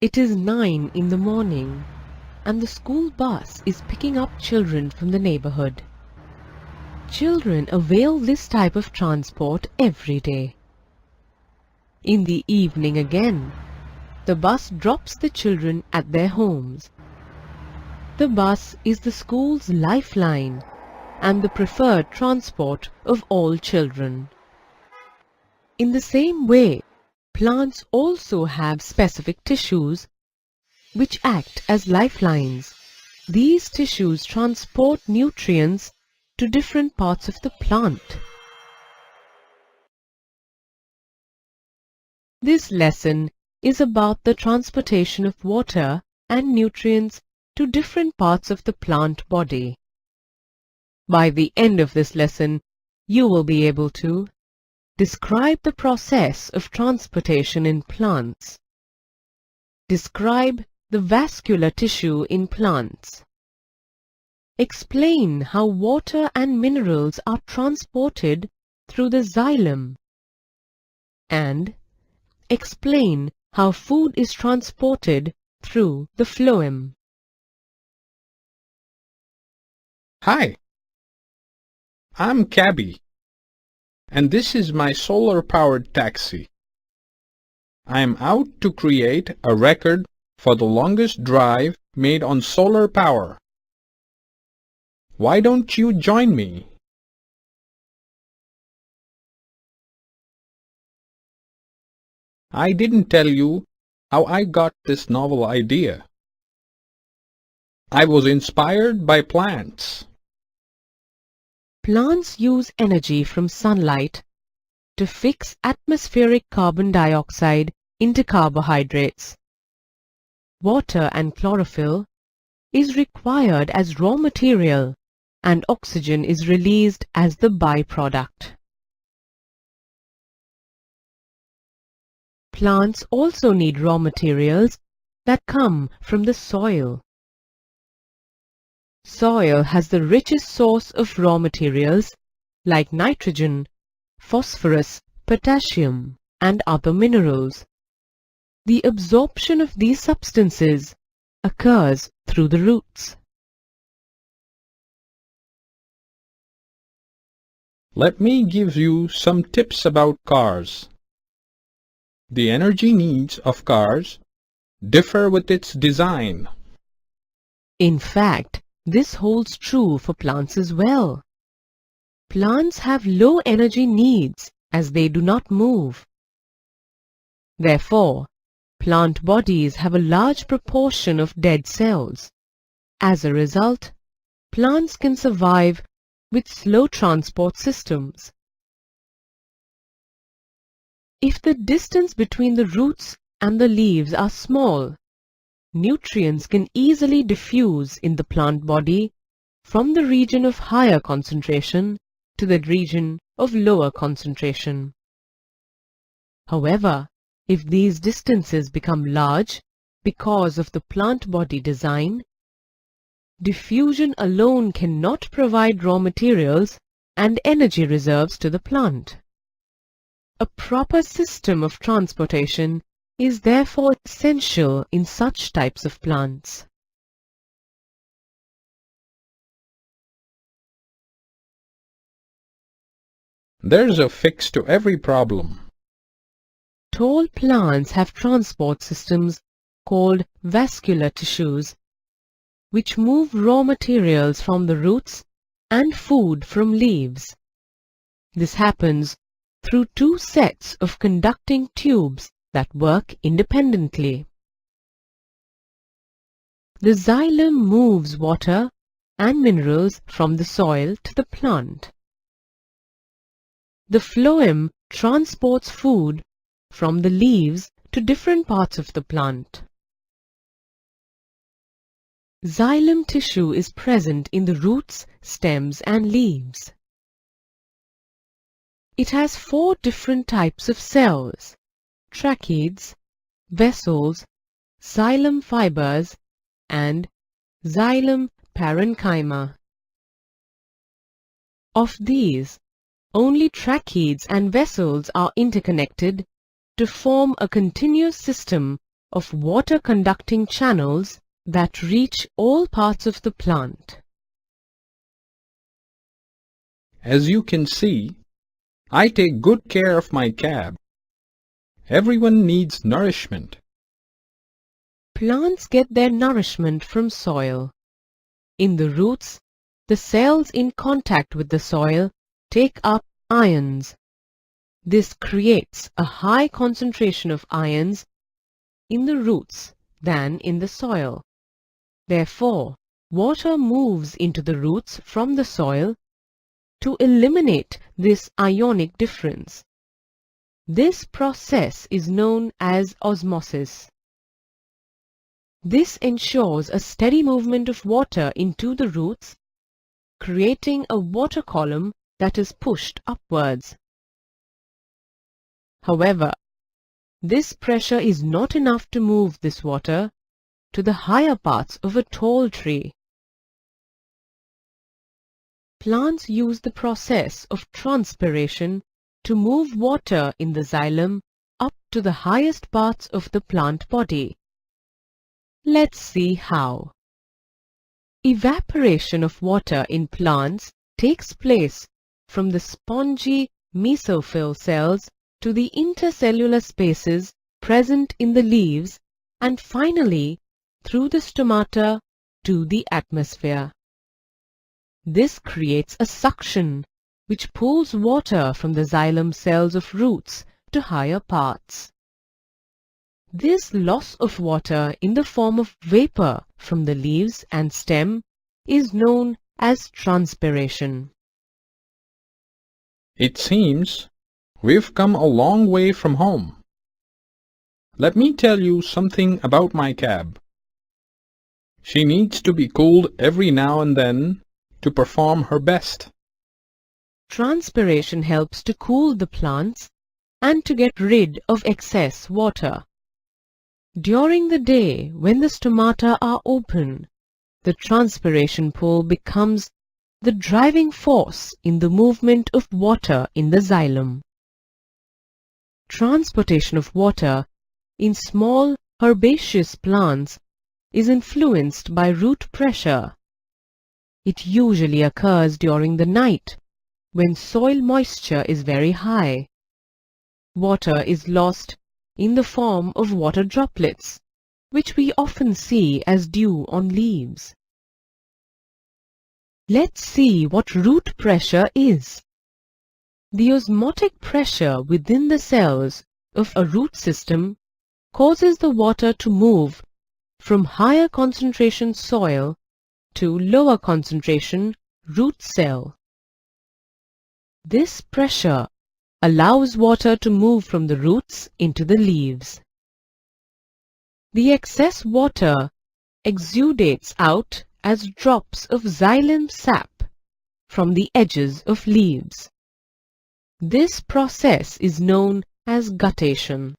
It is 9 in the morning, and the school bus is picking up children from the neighborhood. Children avail this type of transport every day. In the evening again, the bus drops the children at their homes. The bus is the school's lifeline and the preferred transport of all children. In the same way, plants also have specific tissues which act as lifelines. These tissues transport nutrients to different parts of the plant. This lesson is about the transportation of water and nutrients to different parts of the plant body. By the end of this lesson, you will be able to describe the process of transportation in plants. Describe the vascular tissue in plants. Explain how water and minerals are transported through the xylem. And explain how food is transported through the phloem. Hi, I'm Cabby, and this is my solar-powered taxi. I am out to create a record for the longest drive made on solar power. Why don't you join me? I didn't tell you how I got this novel idea. I was inspired by plants. Plants use energy from sunlight to fix atmospheric carbon dioxide into carbohydrates. Water and chlorophyll is required as raw material, and oxygen is released as the byproduct. Plants also need raw materials that come from the soil. Soil has the richest source of raw materials like nitrogen, phosphorus, potassium, and other minerals. The absorption of these substances occurs through the roots. Let me give you some tips about cars. The energy needs of cars differ with its design. In fact, this holds true for plants as well. Plants have low energy needs as they do not move. Therefore, plant bodies have a large proportion of dead cells. As a result, plants can survive with slow transport systems. If the distance between the roots and the leaves are small, nutrients can easily diffuse in the plant body from the region of higher concentration to the region of lower concentration. However, if these distances become large because of the plant body design, diffusion alone cannot provide raw materials and energy reserves to the plant. A proper system of transportation is therefore essential in such types of plants. There's a fix to every problem. Tall plants have transport systems called vascular tissues, which move raw materials from the roots and food from leaves. This happens through two sets of conducting tubes that work independently. The xylem moves water and minerals from the soil to the plant. The phloem transports food from the leaves to different parts of the plant. Xylem tissue is present in the roots, stems, and leaves. It has 4 different types of cells: tracheids, vessels, xylem fibers, and xylem parenchyma. Of these, only tracheids and vessels are interconnected to form a continuous system of water-conducting channels that reach all parts of the plant. As you can see, I take good care of my cab. Everyone needs nourishment. Plants get their nourishment from soil. In the roots, the cells in contact with the soil take up ions. This creates a high concentration of ions in the roots than in the soil. Therefore, water moves into the roots from the soil to eliminate this ionic difference. This process is known as osmosis. This ensures a steady movement of water into the roots, creating a water column that is pushed upwards. However, this pressure is not enough to move this water to the higher parts of a tall tree. Plants use the process of transpiration to move water in the xylem up to the highest parts of the plant body. Let's see how. Evaporation of water in plants takes place from the spongy mesophyll cells to the intercellular spaces present in the leaves and finally through the stomata to the atmosphere. This creates a suction which pulls water from the xylem cells of roots to higher parts. This loss of water in the form of vapor from the leaves and stem is known as transpiration. It seems we've come a long way from home. Let me tell you something about my cab. She needs to be cooled every now and then to perform her best. Transpiration helps to cool the plants and to get rid of excess water. During the day, when the stomata are open, the transpiration pool becomes the driving force in the movement of water in the xylem. Transportation of water in small herbaceous plants is influenced by root pressure. It usually occurs during the night when soil moisture is very high. Water is lost in the form of water droplets, which we often see as dew on leaves. Let's see what root pressure is. The osmotic pressure within the cells of a root system causes the water to move from higher concentration soil to lower concentration root cell. This pressure allows water to move from the roots into the leaves. The excess water exudates out as drops of xylem sap from the edges of leaves. This process is known as guttation.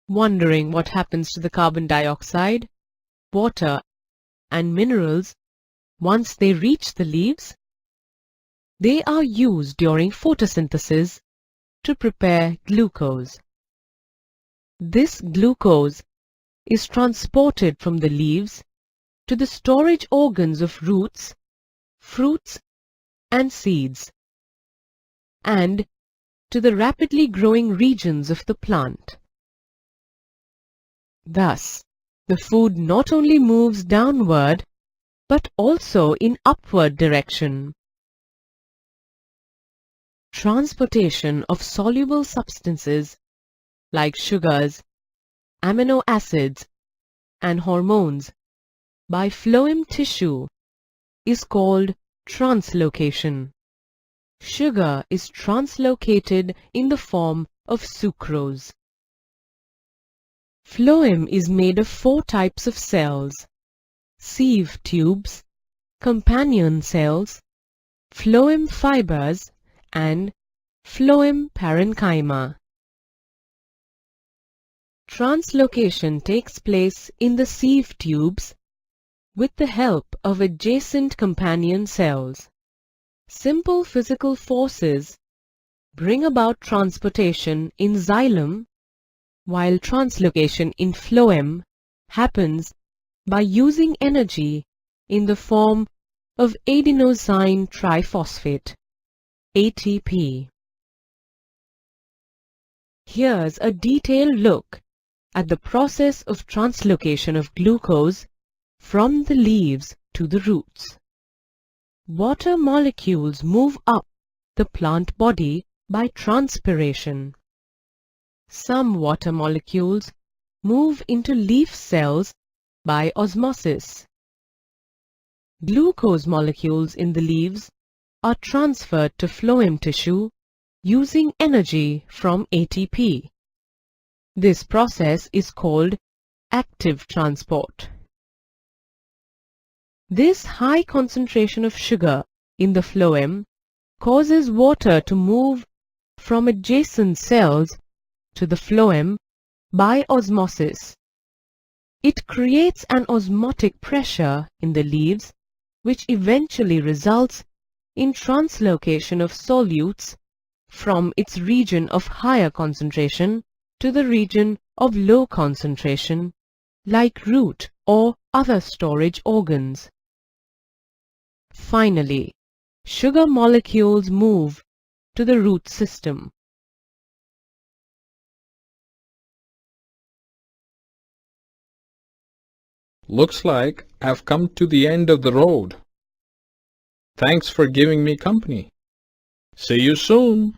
Wondering what happens to the carbon dioxide, water and minerals once they reach the leaves? They are used during photosynthesis to prepare glucose. This glucose is transported from the leaves to the storage organs of roots, fruits and seeds, and to the rapidly growing regions of the plant. Thus, the food not only moves downward, but also in upward direction. Transportation of soluble substances like sugars, amino acids, and hormones by phloem tissue is called translocation. Sugar is translocated in the form of sucrose. Phloem is made of 4 types of cells: sieve tubes, companion cells, phloem fibers, and phloem parenchyma. Translocation takes place in the sieve tubes with the help of adjacent companion cells. Simple physical forces bring about transportation in xylem while translocation in phloem happens by using energy in the form of adenosine triphosphate, ATP. Here's a detailed look at the process of translocation of glucose from the leaves to the roots. Water molecules move up the plant body by transpiration. Some water molecules move into leaf cells by osmosis. Glucose molecules in the leaves are transferred to phloem tissue using energy from ATP. This process is called active transport. This high concentration of sugar in the phloem causes water to move from adjacent cells to the phloem by osmosis. It creates an osmotic pressure in the leaves, which eventually results in translocation of solutes from its region of higher concentration to the region of low concentration, like root or other storage organs. Finally, sugar molecules move to the root system. Looks like I've come to the end of the road. Thanks for giving me company. See you soon.